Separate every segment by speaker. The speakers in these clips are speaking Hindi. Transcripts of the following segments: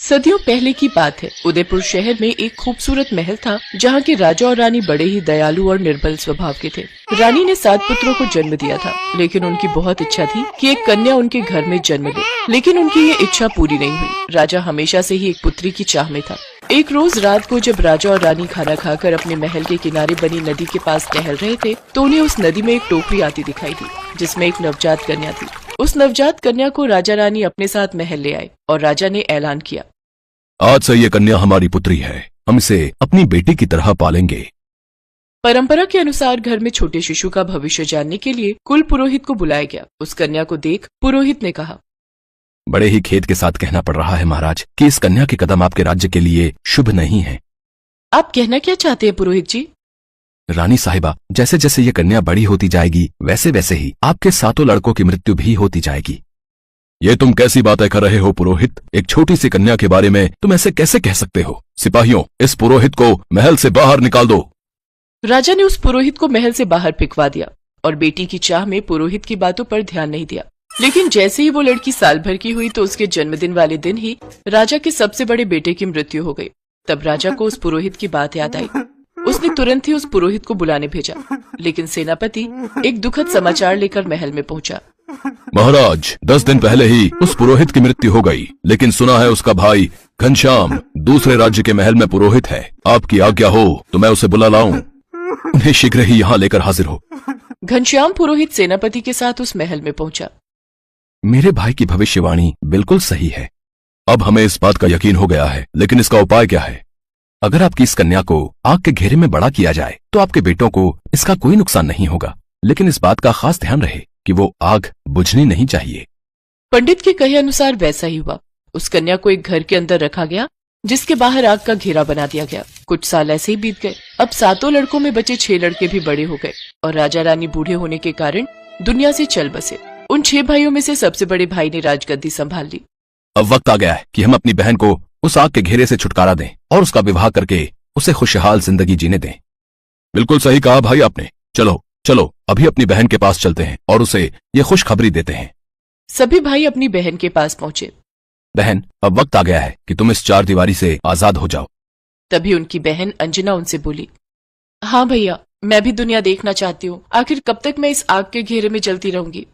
Speaker 1: सदियों पहले की बात है। उदयपुर शहर में एक खूबसूरत महल था जहाँ के राजा और रानी बड़े ही दयालु और निर्बल स्वभाव के थे। रानी ने 7 पुत्रों को जन्म दिया था, लेकिन उनकी बहुत इच्छा थी कि एक कन्या उनके घर में जन्म ले, लेकिन उनकी ये इच्छा पूरी नहीं हुई। राजा हमेशा से ही एक पुत्री की चाह में था। एक रोज रात को जब राजा और रानी खाना खाकर अपने महल के किनारे बनी नदी के पास टहल रहे थे, तो उन्हें उस नदी में एक टोकरी आती दिखाई दी, जिसमें एक नवजात कन्या थी। उस नवजात कन्या को राजा रानी अपने साथ महल ले आए और राजा ने ऐलान किया,
Speaker 2: आज से ये कन्या हमारी पुत्री है, हम इसे अपनी बेटी की तरह पालेंगे।
Speaker 1: परंपरा के अनुसार घर में छोटे शिशु का भविष्य जानने के लिए कुल पुरोहित को बुलाया गया। उस कन्या को देख पुरोहित ने कहा,
Speaker 2: बड़े ही खेद के साथ कहना पड़ रहा है महाराज कि इस कन्या के कदम आपके राज्य के लिए शुभ नहीं है।
Speaker 1: आप कहना क्या चाहते हैं पुरोहित जी?
Speaker 2: रानी साहिबा, जैसे जैसे ये कन्या बड़ी होती जाएगी वैसे वैसे ही आपके 7 लड़कों की मृत्यु भी होती जाएगी। ये तुम कैसी बातें कर रहे हो पुरोहित? एक छोटी सी कन्या के बारे में तुम ऐसे कैसे कह सकते हो? सिपाहियों, इस पुरोहित को महल से बाहर निकाल दो।
Speaker 1: राजा ने उस पुरोहित को महल से बाहर फेंकवा दिया और बेटी की चाह में पुरोहित की बातों पर ध्यान नहीं दिया। लेकिन जैसे ही वो लड़की साल भर की हुई तो उसके जन्मदिन वाले दिन ही राजा के सबसे बड़े बेटे की मृत्यु हो गई। तब राजा को उस पुरोहित की बात याद आई। उसने तुरंत ही उस पुरोहित को बुलाने भेजा, लेकिन सेनापति एक दुखद समाचार लेकर महल में पहुंचा।
Speaker 2: महाराज, 10 दिन पहले ही उस पुरोहित की मृत्यु हो गई, लेकिन सुना है उसका भाई घनश्याम दूसरे राज्य के महल में पुरोहित है। आपकी आज्ञा हो तो मैं उसे बुला लाऊं। उन्हें शीघ्र ही यहाँ लेकर हाजिर हो।
Speaker 1: घनश्याम पुरोहित सेनापति के साथ उस महल में पहुंचा।
Speaker 2: मेरे भाई की भविष्यवाणी बिल्कुल सही है। अब हमें इस बात का यकीन हो गया है, लेकिन इसका उपाय क्या है? अगर आपकी इस कन्या को आग के घेरे में बड़ा किया जाए तो आपके बेटों को इसका कोई नुकसान नहीं होगा, लेकिन इस बात का खास ध्यान रहे कि वो आग बुझनी नहीं चाहिए।
Speaker 1: पंडित के कहे अनुसार वैसा ही हुआ। उस कन्या को एक घर के अंदर रखा गया, जिसके बाहर आग का घेरा बना दिया गया। कुछ साल ऐसे ही बीत गए। अब 7 लड़कों में बचे 6 लड़के भी बड़े हो गए और राजा रानी बूढ़े होने के कारण दुनिया से चल बसे। उन 6 भाइयों में से सबसे बड़े भाई ने राजगद्दी संभाल ली।
Speaker 2: अब वक्त आ गया है कि हम अपनी बहन को उस आग के घेरे से छुटकारा दें और उसका विवाह करके उसे खुशहाल जिंदगी जीने दें। बिल्कुल सही कहा भाई आपने। चलो चलो अभी अपनी बहन के पास चलते हैं और उसे ये खुशखबरी देते हैं।
Speaker 1: सभी भाई अपनी बहन के पास पहुंचे।
Speaker 2: बहन, अब वक्त आ गया है कि तुम इस 4 दीवारी से आजाद हो जाओ।
Speaker 1: तभी उनकी बहन अंजना उनसे बोली, हाँ भैया, मैं भी दुनिया देखना चाहती हूँ। आखिर कब तक मैं इस आग के घेरे में जलती रहूंगी?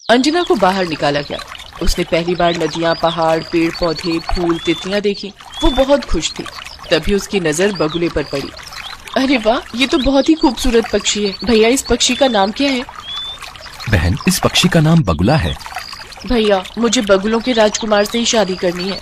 Speaker 1: अंजना को बाहर निकाला गया। उसने पहली बार नदियाँ, पहाड़, पेड़ पौधे, फूल, तितलियां देखी। वो बहुत खुश थी। तभी उसकी नजर बगुले पर पड़ी। अरे वाह, ये तो बहुत ही खूबसूरत पक्षी है। भैया, इस पक्षी का नाम क्या है?
Speaker 2: बहन, इस पक्षी का नाम बगुला है।
Speaker 1: भैया, मुझे बगुलों के राजकुमार से ही शादी करनी है।